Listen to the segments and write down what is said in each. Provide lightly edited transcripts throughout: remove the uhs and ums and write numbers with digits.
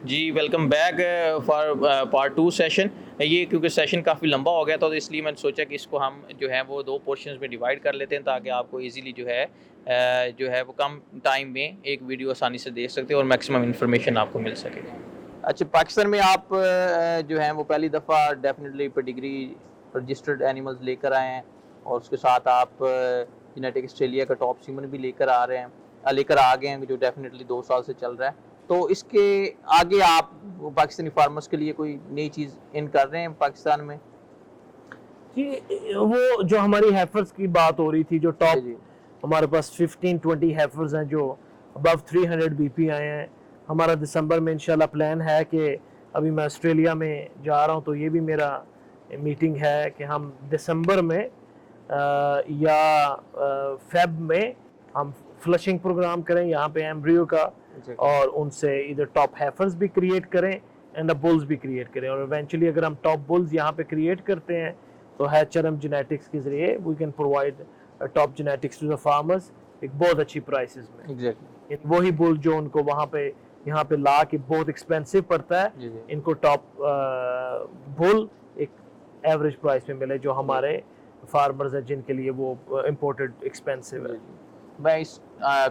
G welcome back for part 2 session. یہ کیونکہ session کافی لمبا ہو گیا تھا تو اس لیے میں نے سوچا کہ اس کو ہم جو ہے وہ 2 پورشنز میں ڈیوائڈ کر لیتے ہیں تاکہ آپ کو ایزیلی جو ہے وہ کم ٹائم میں ایک ویڈیو آسانی سے دیکھ سکتے ہیں اور میکسیمم انفارمیشن آپ کو مل سکے. اچھا, پاکستان میں آپ جو ہیں وہ پہلی دفعہ ڈیفینیٹلی پیڈیگری رجسٹرڈ اینیملز لے کر آئے ہیں اور اس کے ساتھ آپ جینیٹک آسٹریلیا کا ٹاپ سیمن بھی لے کر آ گئے ہیں جو ڈیفینیٹلی 2 سال سے چل رہا ہے. تو اس کے آگے آپ پاکستانی فارمرز کے لیے کوئی نئی چیز ان کر رہے ہیں پاکستان میں؟ جی وہ جو ہماری ہیفرز کی بات ہو رہی تھی, جو ٹاپ ہمارے پاس 15-20 ہیفرز ہیں جو ابو 300 بی پی آئے ہیں. ہمارا دسمبر میں انشاءاللہ پلان ہے کہ ابھی میں آسٹریلیا میں جا رہا ہوں تو یہ بھی میرا میٹنگ ہے کہ ہم دسمبر میں یا فیب میں ہم فلشنگ پروگرام کریں یہاں پہ ایمبریو کا, اور ان سے ادھر ٹاپ ہیفرز بھی کریٹ کریں اینڈ بلز بھی کریٹ کریں. اور ایونچولی اگر ہم ٹاپ بلز یہاں پہ کریٹ کرتے ہیں تو ہیچرم جینیٹکس کے ذریعے we can provide top genetics to the farmers ایک بہت اچھی پرائسز میں. وہی بل جو ان کو وہاں پہ یہاں پہ لا کے بہت ایکسپینسو پڑتا ہے, ان کو ٹاپ بل ایک ایوریج پرائس میں ملے جو ہمارے فارمرز ہیں جن کے لیے وہ امپورٹڈ ایکسپینسو ہے. میں اس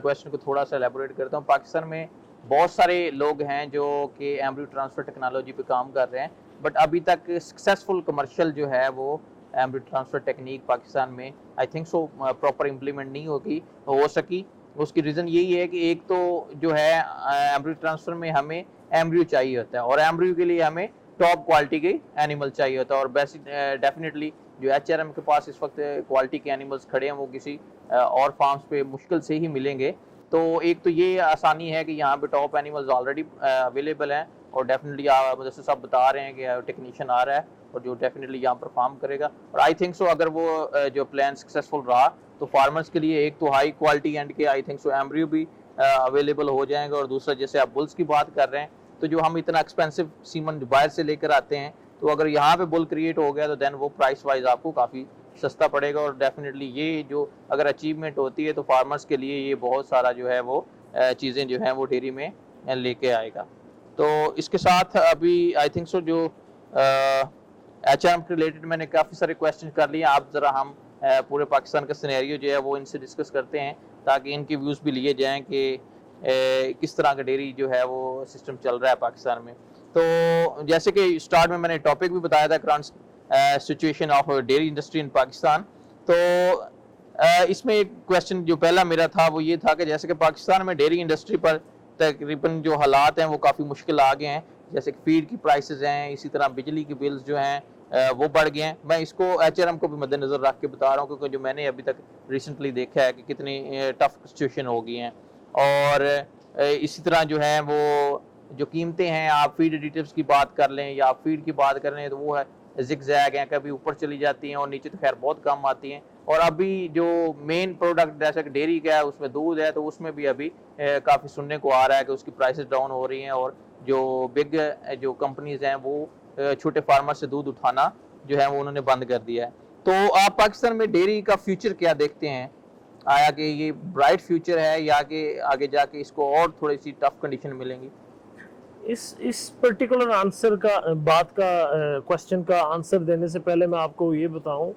کویشچن کو تھوڑا سا ایلیبوریٹ کرتا ہوں. پاکستان میں بہت سارے لوگ ہیں جو کہ ایمبریو ٹرانسفر ٹیکنالوجی پہ کام کر رہے ہیں, بٹ ابھی تک سکسیزفل کمرشل جو ہے وہ ایمبریو ٹرانسفر ٹیکنیک پاکستان میں I think so proper implement نہیں ہو سکی. اس کی ریزن یہی ہے کہ ایک تو جو ہے ایمبریو ٹرانسفر میں ہمیں ایمبریو چاہیے ہوتا ہے اور ایمبریو کے لیے ہمیں ٹاپ کوالٹی کے اینیمل چاہیے ہوتا ہے, اور بیسک ڈیفینیٹلی جو ایچ آر ایم کے پاس اس وقت کوالٹی کے اینیملز کھڑے ہیں وہ کسی اور فارمز پہ مشکل سے ہی ملیں گے. تو ایک تو یہ آسانی ہے کہ یہاں پہ ٹاپ اینیملز آلریڈی اویلیبل ہیں اور ڈیفینیٹلی جیسے سب بتا رہے ہیں کہ ٹیکنیشین آ رہا ہے اور جو ڈیفینیٹلی یہاں پرفارم کرے گا. اور آئی تھنک سو اگر وہ جو پلان سکسیزفل رہا تو فارمرز کے لیے ایک تو ہائی کوالٹی اینڈ کے آئی تھنک سو ایمبریو بھی اویلیبل ہو جائیں گا, اور دوسرا جیسے آپ بلز کی بات کر رہے ہیں تو جو ہم اتنا ایکسپینسو سیمن باہر سے لے کر آتے ہیں تو اگر یہاں پہ بل کریٹ ہو گیا تو دین وہ پرائس وائز آپ کو کافی سستا پڑے گا. اور ڈیفینیٹلی یہ جو اگر اچیومنٹ ہوتی ہے تو فارمرز کے لیے یہ بہت سارا جو ہے وہ چیزیں جو ہیں وہ ڈیری میں لے کے آئے گا. تو اس کے ساتھ ابھی آئی تھنک سو جو ایچ آر ایم کے ریلیٹڈ میں نے کافی سارے کویشچن کر لیے. آپ ذرا ہم پورے پاکستان کا سینیریو جو ہے وہ ان سے ڈسکس کرتے ہیں تاکہ ان کے ویوز بھی لیے جائیں کہ کس طرح کا ڈیری جو ہے وہ سسٹم چل رہا ہے پاکستان میں. تو جیسے کہ اسٹارٹ میں نے ٹاپک بھی بتایا تھا current situation of dairy industry in Pakistan. تو اس میں ایک کویشچن جو پہلا میرا تھا وہ یہ تھا کہ جیسے کہ پاکستان میں ڈیری انڈسٹری پر تقریباً جو حالات ہیں وہ کافی مشکل آ گئے ہیں, جیسے کہ فیڈ کی پرائسز ہیں, اسی طرح بجلی کے بلز جو ہیں وہ بڑھ گئے ہیں. میں اس کو ایچ آر ایم کو بھی مد نظر رکھ کے بتا رہا ہوں کیونکہ جو میں نے ابھی تک ریسنٹلی دیکھا ہے کہ کتنی ٹف سچویشن ہو گئی ہیں. اور اسی طرح جو ہے وہ جو قیمتیں ہیں, آپ فیڈ ایڈیٹیوز کی بات کر لیں یا آپ فیڈ کی بات کر لیں تو وہ ہے زگ زیگ ہیں, کبھی اوپر چلی جاتی ہیں اور نیچے تو خیر بہت کم آتی ہیں. اور ابھی جو مین پروڈکٹ جیسا کہ ڈیری کا ہے اس میں دودھ ہے تو اس میں بھی ابھی کافی سننے کو آ رہا ہے کہ اس کی پرائسز ڈاؤن ہو رہی ہیں اور جو بگ جو کمپنیز ہیں وہ چھوٹے فارمر سے دودھ اٹھانا جو ہے وہ انہوں نے بند کر دیا ہے. تو آپ پاکستان میں ڈیری کا فیوچر کیا دیکھتے ہیں؟ آیا کہ یہ برائٹ فیوچر ہے یا کہ آگے جا کے اس کو اور تھوڑی سی ٹف کنڈیشن ملیں گی؟ اس پرٹیکولر آنسر کا بات کا کوشچن کا آنسر دینے سے پہلے میں آپ کو یہ بتاؤں,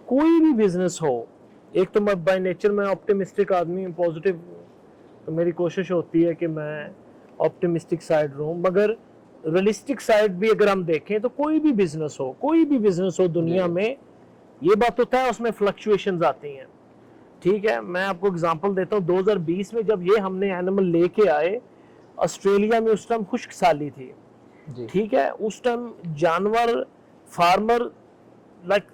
کوئی بھی بزنس ہو, ایک تو میں بائی نیچر میں آپٹیمسٹک آدمی ہوں, پازیٹیو, تو میری کوشش ہوتی ہے کہ میں آپٹیمسٹک سائڈ رہوں, مگر ریئلسٹک سائڈ بھی اگر ہم دیکھیں تو کوئی بھی بزنس ہو دنیا میں یہ بات ہوتا ہے اس میں فلکچویشنز آتی ہیں. ٹھیک ہے, میں آپ کو اگزامپل دیتا ہوں. 2020 میں جب یہ ہم نے اینیمل لے کے آئے آسٹریلیا میں اس ٹائم خشک سالی تھی, ٹھیک ہے, اس ٹائم جانور فارمر لائک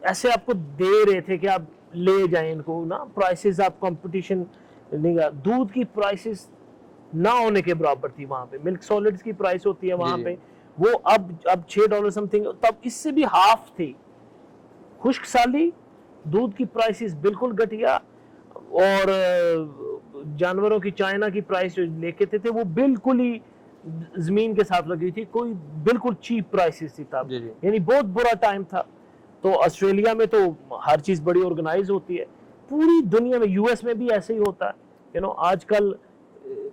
ایسے آپ کو دے رہے تھے کہ آپ لے جائیں ان کو نا, پرائسز آپ کمپٹیشن نہیں گا, دودھ کی پرائسز نہ ہونے کے برابر تھی وہاں پہ, ملک سالڈز کی پرائس ہوتی ہے وہاں پہ وہ اب $6 سم تھنگ, تب اس سے بھی ہاف تھی. خشک سالی, دودھ کی پرائسز بالکل گھٹیا, اور جانوروں کی چائنا کی پرائس جو لے کے تھے وہ بالکل ہی زمین کے ساتھ لگی تھی, کوئی بالکل چیپ پرائسز تھی تب, یعنی بہت برا ٹائم تھا. تو آسٹریلیا میں تو ہر چیز بڑی آرگنائز ہوتی ہے, پوری دنیا میں, یو ایس میں بھی ایسے ہی ہوتا ہے. آج کل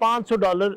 $500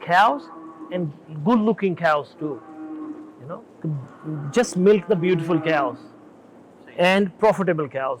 cows and good looking cows too, just milk the beautiful cows and profitable cows,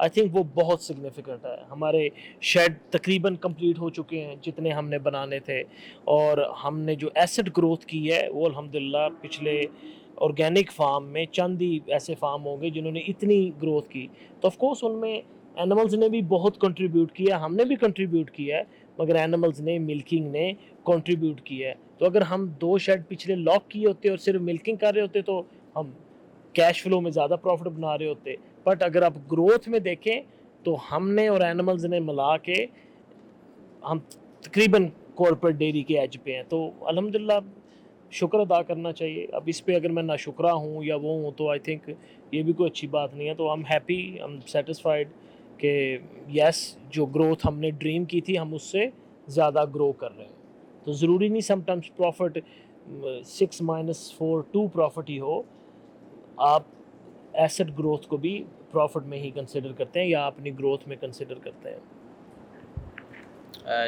I think وہ بہت سگنیفیکنٹ ہے. ہمارے شیڈ تقریباً کمپلیٹ ہو چکے ہیں جتنے ہم نے بنانے تھے, اور ہم نے جو ایسٹ گروتھ کی ہے وہ الحمدللہ پچھلے آرگینک فارم میں چند ہی ایسے فارم ہوں گے جنہوں نے اتنی گروتھ کی. تو آف کورس ان میں اینیملز نے بھی بہت کنٹریبیوٹ کیا, ہم نے بھی کنٹریبیوٹ کیا ہے, مگر اینیملز نے, ملکنگ نے کنٹریبیوٹ کیا ہے. تو اگر ہم 2 شیڈ پچھلے لاک کیے ہوتے اور صرف ملکنگ کر رہے ہوتے تو ہم کیش فلو میں زیادہ پروفٹ بنا رہے ہوتے. بٹ اگر آپ گروتھ میں دیکھیں تو ہم نے اور اینیملز نے ملا کے ہم تقریباً کارپوریٹ ڈیری کے ایج پہ ہیں. تو الحمدللہ شکر ادا کرنا چاہیے. اب اس پہ اگر میں ناشکرہ ہوں یا وہ ہوں تو آئی تھنک یہ بھی کوئی اچھی بات نہیں ہے. تو ہم ہیپی, ہم سیٹسفائیڈ کہ یس جو گروتھ ہم نے ڈریم کی تھی ہم اس سے زیادہ گرو کر رہے ہیں. تو ضروری نہیں سم ٹائمس پروفٹ 6 - 4 2 پروفٹ ہی ہو, آپ ایسٹ گروتھ کو بھی پروفٹ میں ہی کنسیڈر کرتے ہیں یا اپنی گروتھ میں کنسیڈر کرتے ہیں.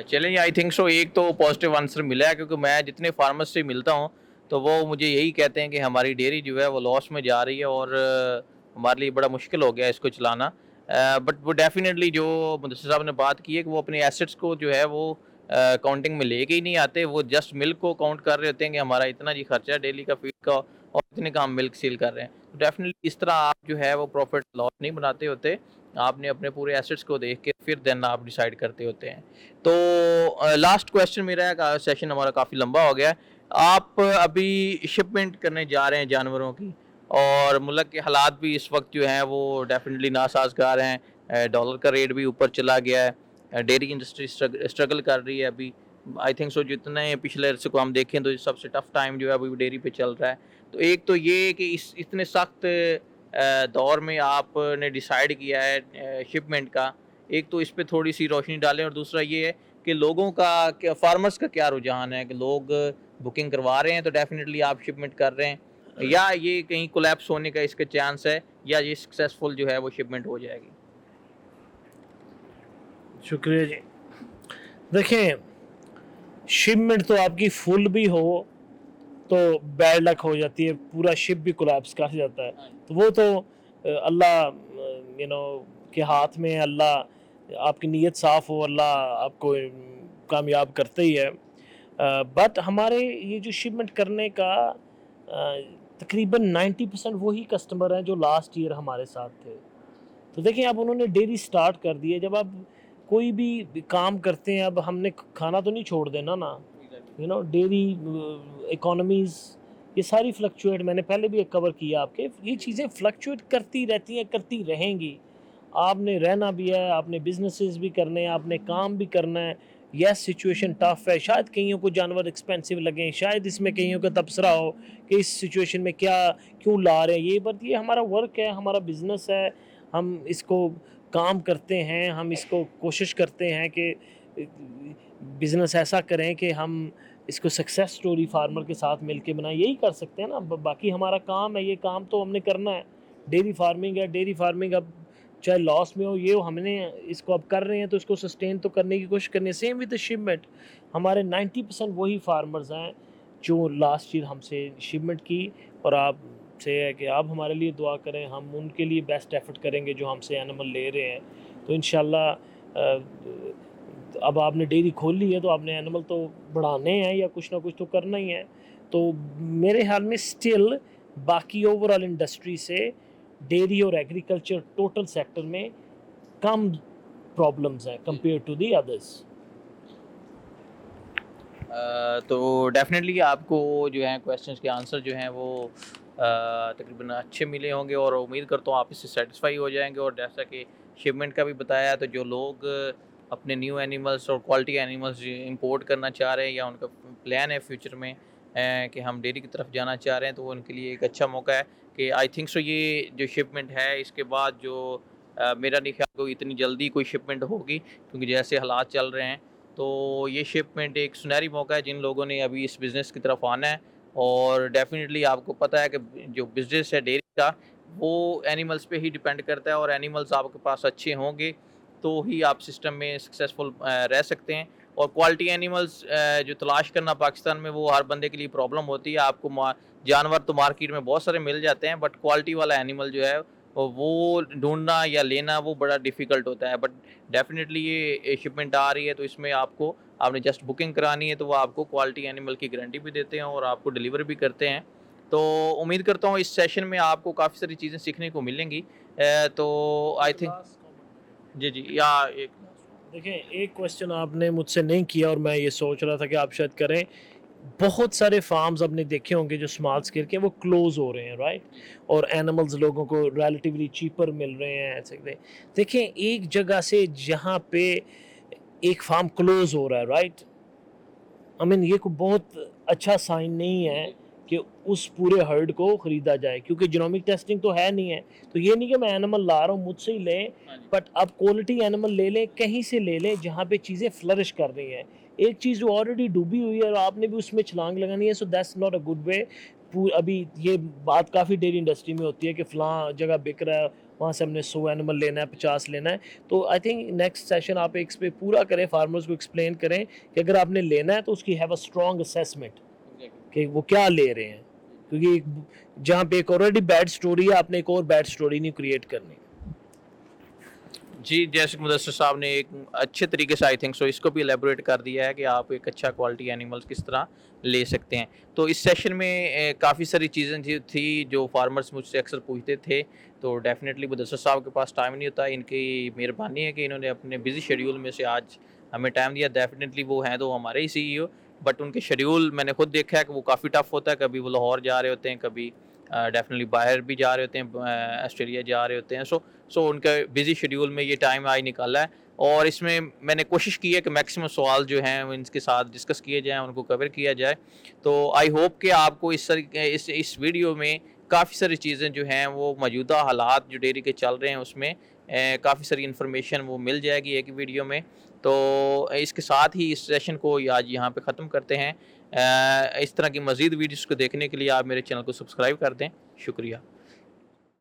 چلیں آئی تھنک سو ایک تو پازیٹیو آنسر ملا ہے, کیونکہ میں جتنے فارمرز سے ملتا ہوں تو وہ مجھے یہی کہتے ہیں کہ ہماری ڈیری جو ہے وہ لاس میں جا رہی ہے اور ہمارے لیے بڑا مشکل ہو گیا ہے اس کو چلانا. بٹ وہ ڈیفینیٹلی جو مدثر صاحب نے بات کی ہے کہ وہ اپنے ایسٹس کو جو ہے وہ کاؤنٹنگ میں لے کے ہی نہیں آتے, وہ جسٹ ملک کو کاؤنٹ کر رہے ہوتے ہیں کہ ہمارا اتنا جی خرچہ ہے ڈیلی کا فیڈ کا اور اتنے کا ہم ملک سیل کر رہے ہیں. تو ڈیفینیٹلی اس طرح آپ جو ہے وہ پروفٹ لاس نہیں بناتے ہوتے, آپ نے اپنے پورے ایسٹس کو دیکھ کے پھر دین آپ ڈیسائیڈ کرتے ہوتے ہیں. تو لاسٹ کویشچن میرا ہے, سیشن ہمارا کافی لمبا ہو گیا ہے. آپ ابھی شپمنٹ کرنے جا رہے ہیں جانوروں کی, اور ملک کے حالات بھی اس وقت جو ہیں وہ ڈیفینیٹلی ناسازگار ہیں, ڈالر کا ریٹ بھی اوپر چلا گیا ہے, ڈیری انڈسٹری اسٹرگل کر رہی ہے ابھی. آئی تھنک سو جتنے پچھلے عرصے کو ہم دیکھیں تو سب سے ٹف ٹائم جو ہے ابھی ڈیری پہ چل رہا ہے. تو ایک تو یہ کہ اس اتنے سخت دور میں آپ نے ڈیسائیڈ کیا ہے شپمنٹ کا, ایک تو اس پہ تھوڑی سی روشنی ڈالیں, اور دوسرا یہ ہے کہ لوگوں کا, فارمرز کا کیا رجحان ہے کہ لوگ بکنگ کروا رہے ہیں تو ڈیفینیٹلی آپ شپمنٹ کر رہے ہیں, یا یہ کہیں کولیپس ہونے کا اس کے چانس ہے, یا یہ سکسیزفل جو ہے وہ شپمنٹ ہو جائے گی. شکریہ جی. دیکھیں شپمنٹ تو آپ کی فل بھی ہو تو بیڈ لک ہو جاتی ہے, پورا شپ بھی کولیپس کر جاتا ہے. تو وہ تو اللہ کے ہاتھ میں, اللہ آپ کی نیت صاف ہو اللہ آپ کو کامیاب کرتے ہی ہے. بٹ ہمارے یہ جو شپمنٹ کرنے کا تقریباً 90% وہی کسٹمر ہیں جو لاسٹ ایئر ہمارے ساتھ تھے. تو دیکھیں اب انہوں نے ڈیری سٹارٹ کر دی ہے, جب آپ کوئی بھی کام کرتے ہیں اب ہم نے کھانا تو نہیں چھوڑ دینا نا, ڈیری اکانومیز یہ ساری فلکچویٹ, میں نے پہلے بھی ایک کور کیا آپ کے, یہ چیزیں فلکچویٹ کرتی رہتی ہیں, کرتی رہیں گی. آپ نے رہنا بھی ہے, آپ نے بزنسز بھی کرنے ہیں, آپ نے کام بھی کرنا ہے. یس سچویشن ٹف ہے, شاید کئیوں کو جانور ایکسپینسو لگیں, شاید اس میں کئیوں کا تبصرہ ہو کہ اس سچویشن میں کیوں لا رہے ہیں بٹ یہ ہمارا ورک ہے, ہمارا بزنس ہے, ہم اس کو کام کرتے ہیں, ہم اس کو کوشش کرتے ہیں کہ بزنس ایسا کریں کہ ہم اس کو سکسیس سٹوری فارمر کے ساتھ مل کے بنائیں. یہی کر سکتے ہیں نا, باقی ہمارا کام ہے, یہ کام تو ہم نے کرنا ہے. ڈیری فارمنگ ہے, ڈیری فارمنگ اب چاہے لاس میں ہو, یہ ہم نے اس کو اب کر رہے ہیں تو اس کو سسٹین تو کرنے کی کوشش کرنی ہے. سیم ود شپمنٹ, ہمارے 90% وہی فارمرز ہیں جو لاسٹ ایئر ہم سے شپمنٹ کی, اور آپ سے ہے کہ آپ ہمارے لیے دعا کریں, ہم ان کے لیے بیسٹ ایفرٹ کریں گے جو ہم سے اینیمل لے رہے ہیں. تو انشاءاللہ اب آپ نے ڈیری کھول لی ہے تو آپ نے اینیمل تو بڑھانے ہیں یا کچھ نہ کچھ تو کرنا ہی ہے. تو میرے خیال میں سٹل باقی اوور آل انڈسٹری سے ڈیری اور ایگریکلچر ٹوٹل سیکٹر میں کم پرابلمز ہیں کمپیئر ٹو دی ادرس. تو ڈیفینیٹلی آپ کو جو ہیں کویشچنس کے آنسر جو ہیں وہ تقریباً اچھے ملے ہوں گے, اور امید کرتا ہوں آپ اس سے سیٹسفائی ہو جائیں گے. اور جیسا کہ شپمنٹ کا بھی بتایا, تو جو لوگ اپنے نیو اینیملس اور کوالٹی اینیملس امپورٹ کرنا چاہ رہے ہیں یا ان کا پلان ہے فیوچر میں کہ ہم ڈیری کی طرف جانا چاہ رہے ہیں, تو وہ ان کے لیے ایک اچھا موقع ہے کہ آئی تھنک سو یہ جو شپمنٹ ہے اس کے بعد جو میرا نہیں خیال کو اتنی جلدی کوئی شپمنٹ ہوگی, کیونکہ جیسے حالات چل رہے ہیں تو یہ شپمنٹ ایک سنہری موقع ہے جن لوگوں نے ابھی اس بزنس کی طرف آنا ہے. اور ڈیفینیٹلی آپ کو پتہ ہے کہ جو بزنس ہے ڈیری کا وہ اینیملس پہ ہی ڈیپینڈ کرتا ہے, اور اینیملس آپ کے پاس اچھے ہوں گے تو ہی آپ سسٹم میں سکسیزفل رہ سکتے ہیں. اور کوالٹی اینیملس جو تلاش کرنا پاکستان میں وہ ہر بندے کے لیے پرابلم ہوتی ہے. آپ کو جانور تو مارکیٹ میں بہت سارے مل جاتے ہیں, بٹ کوالٹی والا اینیمل جو ہے وہ ڈھونڈنا یا لینا وہ بڑا ڈیفیکلٹ ہوتا ہے. بٹ ڈیفینیٹلی یہ شپمنٹ آ رہی ہے تو اس میں آپ نے جسٹ بکنگ کرانی ہے تو وہ آپ کو کوالٹی اینیمل کی گارنٹی بھی دیتے ہیں اور آپ کو ڈلیور بھی کرتے ہیں. تو امید کرتا ہوں اس سیشن میں آپ کو کافی ساری چیزیں سیکھنے کو ملیں گی. تو آئی تھنک جی یا ایک دیکھیں ایک کوشچن آپ نے مجھ سے نہیں کیا اور میں یہ سوچ رہا تھا کہ آپ شاید کریں. بہت سارے فارمز آپ نے دیکھے ہوں گے جو اسمال اسکیل کے وہ کلوز ہو رہے ہیں رائٹ, اور اینیملز لوگوں کو ریلیٹیولی چیپر مل رہے ہیں ایسے. دیکھیں ایک جگہ سے جہاں پہ ایک فارم کلوز ہو رہا ہے رائٹ, یہ کوئی بہت اچھا سائن نہیں ہے کہ اس پورے ہرڈ کو خریدا جائے, کیونکہ جینومک ٹیسٹنگ تو ہے نہیں ہے. تو یہ نہیں کہ میں اینیمل لا رہا ہوں مجھ سے ہی لیں, بٹ اب کوالٹی اینیمل لے لیں, کہیں سے لے لیں جہاں پہ چیزیں فلرش کر رہی ہیں. ایک چیز جو آلریڈی ڈوبی ہوئی ہے اور آپ نے بھی اس میں چھلانگ لگانی ہے, so that's not a good way. ابھی یہ بات کافی ڈیری انڈسٹری میں ہوتی ہے کہ فلاں جگہ بک رہا ہے, وہاں سے ہم نے 100 اینیمل لینا ہے, 50 لینا ہے. تو آئی تھنک نیکسٹ سیشن آپ اس پہ پورا کریں, فارمرز کو ایکسپلین کریں کہ اگر آپ نے لینا ہے تو اس کی ہیو اے اسٹرانگ اسیسمنٹ کہ وہ کیا لے رہے ہیں, کیونکہ جہاں پہ ایک آلریڈی بیڈ سٹوری ہے آپ نے ایک اور بیڈ سٹوری نہیں کریٹ کرنی. جی جیسے کہ مدثر صاحب نے ایک اچھے طریقے سے آئی تھنک سو اس کو بھی ایلیبوریٹ کر دیا ہے کہ آپ ایک اچھا کوالٹی اینیملس کس طرح لے سکتے ہیں. تو اس سیشن میں کافی ساری چیزیں تھی جو فارمرز مجھ سے اکثر پوچھتے تھے. تو ڈیفینیٹلی مدثر صاحب کے پاس ٹائم نہیں ہوتا, ان کی مہربانی ہے کہ انہوں نے اپنے بزی شیڈیول میں سے آج ہمیں ٹائم دیا. ڈیفینیٹلی وہ ہیں تو ہمارے ہی CEO, بٹ ان کے شیڈیول میں نے خود دیکھا ہے کہ وہ کافی ٹف ہوتا ہے. کبھی وہ لاہور جا رہے ہوتے ہیں, کبھی ڈیفینیٹلی باہر بھی جا رہے ہوتے ہیں, آسٹریلیا جا رہے ہوتے ہیں. سو ان کے بزی شیڈیول میں یہ ٹائم آج نکالا ہے, اور اس میں نے کوشش کی ہے کہ میکسیمم سوال جو ہیں ان کے ساتھ ڈسکس کیے جائیں, ان کو کور کیا جائے. تو آئی ہوپ کہ آپ کو اس ویڈیو میں کافی ساری چیزیں جو ہیں وہ موجودہ حالات جو ڈیری کے چل رہے ہیں اس میں کافی ساری انفارمیشن وہ مل جائے گی ایک ویڈیو میں. تو اس کے ساتھ ہی اس سیشن کو آج یہاں پہ ختم کرتے ہیں. اس طرح کی مزید ویڈیوز کو دیکھنے کے لیے آپ میرے چینل کو سبسکرائب کر دیں. شکریہ.